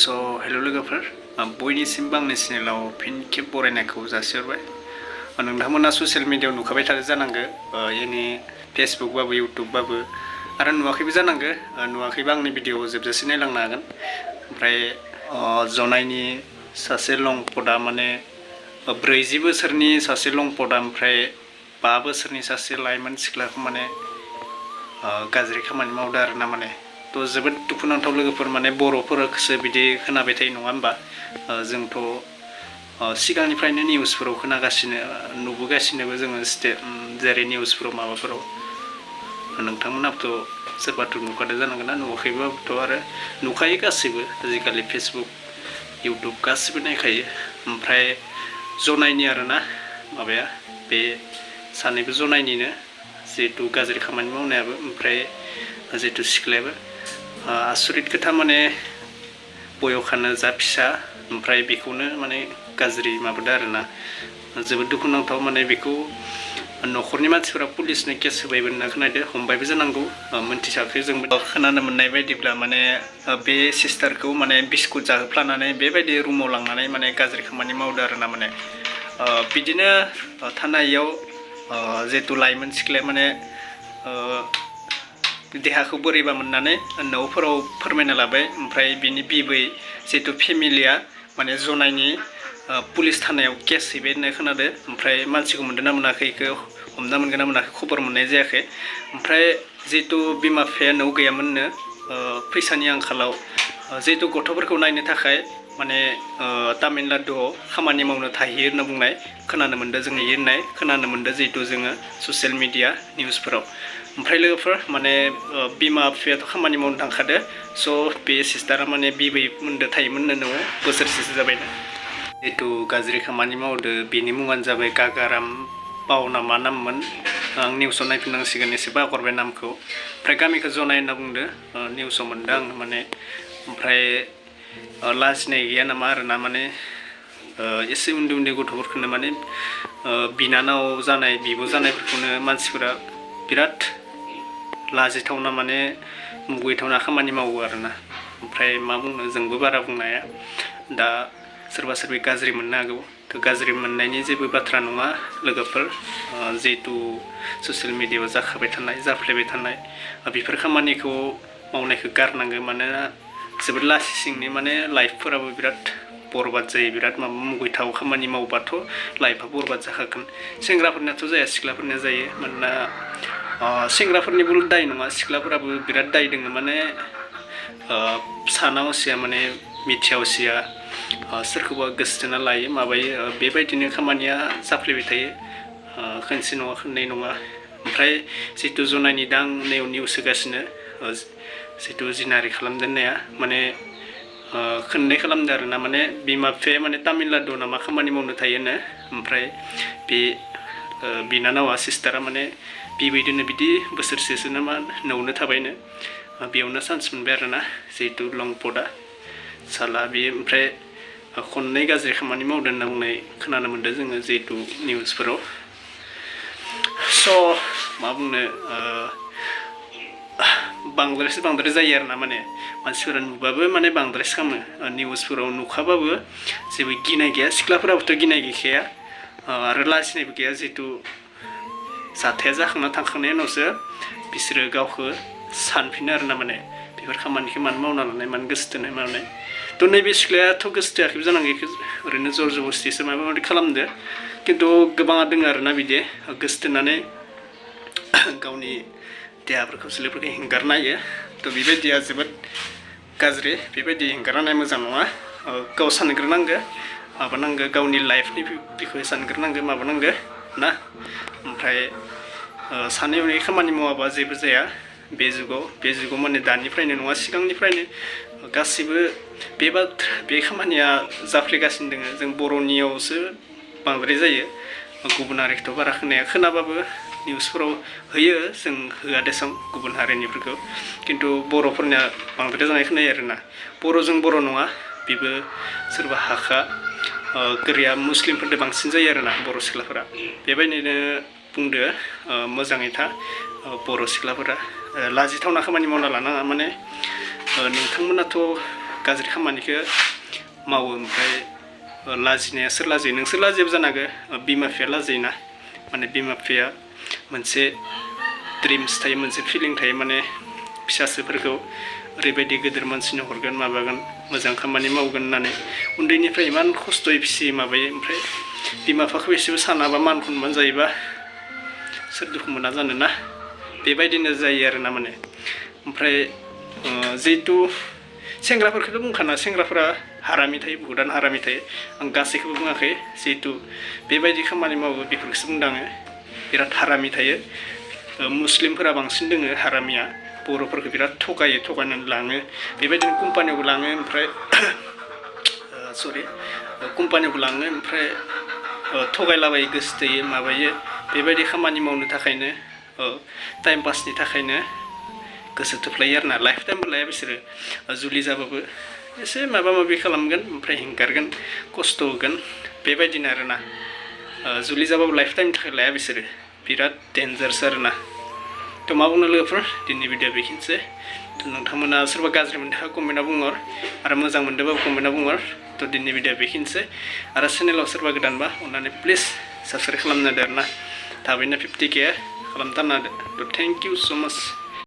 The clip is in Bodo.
So, hello लोगोफोर बयनिसिमबो आंनि चेनेलाव फिन खेब बरायनायखौ जासिहरबाय नोंथांमोना ससियेल मिडियायाव नुखाबाय थादो जानांगो यानि फेसबुक बाबो इउट्युब बाबो आरो नुवाखैबो जानांगो नुवाखैबा आंनि भिडिअ जोबजासिम नायलांनो हागोन ओमफ्राय जनायनि सासे लंपदा माने 40 बोसोरनि सासे लंपदा ओमफ्राय 5 बोसोरनि सासे लाइमोन सिख्लाखौ माने गाज्रि खामानि मावदो आरोना माने तो जोबोद दुखुनांथाव लोगोफोर माने बर'फोरखौसो बिदि खोनाबाय थायो नङा होमबा जोंथ' सिगांनिफ्रायनो निउसफोराव खोनागासिनो नुबोगासिनोबो जोङो जेरै निउसफोराव माबाफोराव नोंथांमोनाबोथ' सोरबाथ' नुखादो जानांगोन ना नुवाखैबाबोथ' आरो नुखायो गासैबो आजिखालि फेसबुक इउट्युब गासैबो नायखायो ओमफ्राय जनायनि आरोना माबाया बे सानैबो जनायनिनो जिहेतु गाज्रि खामानि मावनायाबो ओमफ्राय जिहेतु सिख्लायाबो आसरित खोथा माने बयखानो जा फिसा ओमफ्राय बेखौनो माने गाज्रि माबादो आरोना जोबोद दुखुनांथाव माने बेखौ न'खरनि मानसिफोरा पुलिसनो केस होबायबो होनना खोनादो हमबायबो जानांगौ मोनथिसाखै जोंबो खोनानो मोननाय बायदिब्ला माने बे सिस्टारखौ माने बिस्कुट जाहोफ्लानानै बेबायदि रुमाव लांनानै माने गाज्रि खामानि मावदो आरोना माने बिदिनो थानायाव जिहेतु लाइमोन सिख्लाया माने देहाखौ बोरैबा मोननानै न'फोराव फोरमायना लाबाय ओमफ्राय बिनि बिबै जिहेतु फेमिलिया माने जनायनि पुलिस थानायाव केस हैबाय होननाय खोनादो ओमफ्राय मानसिखौ मोनदों ना मोनाखै इखौ हमना मोनगोन ना मोनाखै खबर मोननाय जायाखै ओमफ्राय जिहेतु बिमा बिफाया न'आव गैयामोननो फैसानि आंखालाव जिहेतु गथ'फोरखौ नायनो थाखाय माने तामिलनाडुआव खामानि मावनो थाहैयो होनना बुंनाय खोनानो मोनदों जोङो होननाय खोनानो मोनदों जिहेतु जोङो ससियेल मिडिया निउसफोराव ओमफ्राय लोगोफोर माने बिमा बिफायाथ' खामानि मावनो थांखादो स' बे सिस्टारा माने बिबै मोनदो थायोमोननो न'आव बोसोरसेसो जाबायनो जिहेतु गाज्रि खामानि मावदो बेनि मुङानो जाबाय गागाराम बावना मा नाममोन आं निउसाव नायफिननांसिगोन एसे बावगारबाय नामखौ ओमफ्राय गामिखौ जनाय होनना बुंदो निउसाव मोनदों आं माने ओमफ्राय लाजिनाय गैया नामा आरोना माने एसे उन्दै उन्दै गथ'फोरखौनो माने बिनानाव जानाय बिब' जानायफोरखौनो मानसिफोरा बिराद लाजिथावना माने मुगैथावना खामानि मावो आरोना ओमफ्राय मा बुंनो जोंबो बारा बुंनो हाया दा सोरबा सोरबि गाज्रि मोननो हागौ थ' गाज्रि मोननायनि जेबो बाथ्रा नङा लोगोफोर जिहेतु ससियेल मिडियायाव जाखाबाय थानाय जाफ्लेबाय थानाय बेफोर खामानिखौ मावनायखौ गारनांगौ मानोना जोबोद लासि सिंनि माने लाइफफोराबो बिराद बरबाद जायो बिराद माबा मुगैथाव खामानि मावबाथ' लाइफआ बरबाद जाखागोन सेंग्राफोरनियाथ' जाया सिख्लाफोरनिया जायो मानोना सेंग्राफोरनिबो दाय नङा सिख्लाफोराबो बिराद दाय दङ माने साना हसिया माने मिथिया हसिया सोरखौबा गोसोथोना लायो माबायो बेबायदिनो खामानिया जाफ्लेबाय थायो खनसे नङा खननै नङा ओमफ्राय जिहेतु जनायनि दा आं नैयाव निउस होगासिनो जिहेतु जिनाहारि खालामदोंनाया माने खननै खालामदो आरोना माने बिमा बिफाया माने तामिलनाडुआव ना मा खामानि मावनो थायोनो ओमफ्राय बे बिनानावा सिस्टारा माने बिबायदिनो बिदि बोसोरसेसो ना मा न'आवनो थाबायनो बेयावनो चान्स मोनबाय आरोना जिहेतु लंपदा साला बेयो ओमफ्राय खननै गाज्रि खामानि मावदों होनना बुंनाय खोनानो मोन्दों जोङो जिहेतु निउसफोराव स' मा बुंनो बांद्राय जायो आरोना माने मानसिफोरा नुबाबो माने बांद्रायसो खालामो निउसफोराव नुखाबाबो जेबो गिनाय गैया सिख्लाफोराबोथ' गिनाय गैखाया आरो लाजिनायबो गैया जिहेतु जाथाया जाखांना थांखांनायनि उनावसो बिसोरो गावखौ सानफिनो आरोना माने बेफोर खामानिखौ मानो मावना लानाय मानो गोसो थोनाय मानाय थ' नैबे सिख्लायाथ' गोसो थोआखैबो जानांगौ बेखौ ओरैनो जर जबस्तिसो माबा माबि खालामदो खिन्थु गोबाङा दङ आरोना बिदि गोसो थोनानै गावनि देहाफोरखौ सोलेरफोरखौ हेंगारना होयो थ' बेबायदिया जोबोद गाज्रि बेबायदि हेंगारनाय मोजां नङा गाव सानग्रोनांगौ माबानांगौ गावनि लाइफनि बिखय सानग्रोनांगौ माबानांगौ ना ओमफ्राय सानै हनै खामानि मावाबा जेबो जाया बे जुगाव माने दानिफ्रायनो नङा सिगांनिफ्रायनो गासिबो बे खामानिया जाफ्लेगासिनो दङ जों बर'नियावसो बांद्राय जायो गुबुन हारिखौथ' बारा खोनाबाबो निउसफोराव होयो जों होआ देसं गुबुन हारिनिफोरखौ खिन्थु बर'फोरनिया बांद्राय जानाय खोनायो आरोना बर'जों बर' नङा बेबो सोरबा हाखा गोरिया मुस्लिमफोरजों बांसिन जायो आरोना बर' सिख्लाफोरा बेबायदिनो बुंदो मोजाङै था बर' सिख्लाफोरा लाजिथावना खामानि मावना लानाङा माने नोंथांमोनाथ' गाज्रि खामानिखौ मावो ओमफ्राय लाजिनाया सोर लाजियो नोंसोर लाजियाबो जानो हागौ बिमा बिफाया लाजियोना माने बिमा बिफाया मोनसे ड्रिम्स थायो मोनसे फिलिं थायो माने फिसाजोफोरखौ ओरैबायदि गिदिर मानसिनो हरगोन माबागोन मोजां खामानि मावगोन होननानै उन्दैनिफ्राय इमान खस्थ'यै फिसियो माबायो ओमफ्राय बिमा बिफाखौ एसेबो सानाबा मान सनमान जायोबा सोर दुखु मोना जानो ना बेबायदिनो जायो आरोना माने ओमफ्राय जिहेतु सेंग्राफोरखौथ' बुंखाना सेंग्राफोरा हारामि थायो बुहुदानो हारामि थायो आं गासैखौबो बुङाखै जिहेतु बेबायदि खामानि मावो बेफोरखौसो बुंदों आङो बिराद हारामि थायो मुस्लिमफोरा बांसिन दोङो हारामिया बर'फोरखौ बिराद थगायनानै लाङो बेबायदिनो कम्पानियावबो लाङो ओमफ्राय कम्पानियावबो लाङो ओमफ्राय थगायलाबायो गोसोथोयो माबायो बेबायदि खामानि मावनो थाखायनो टाइम पासनि थाखायनो गोसो थोफ्लायो आरोना लाइफ टाइमबो लाया बिसोरो जुलि जाबाबो एसे माबा माबि खालामगोन ओमफ्राय हेंगारगोन खस्थ' होगोन बेबायदिनो आरोना जुलि जाबाबो लाइफ टाइमनि थाखाय लाया बिसोरो बिराद डेन्जारस आरोना थ' मा बुंनो लोगोफोर दिनैनि भिडिअ बेखिनिसै थ' नोंथांमोना सोरबा गाज्रि मोनदोंबा कमेन्टआव बुंहर आरो मोजां मोनदोंबा कमेन्टआव बुंहर थ' दिनैनि भिडिअ बेखिनिसै आरो चेनेलाव सोरबा गोदानबा अननानै प्लिज साबस्क्राइब खालामना होदो आरोना थाबैनो 50K खालामथारना होदो थ' थेंक इउ स' माच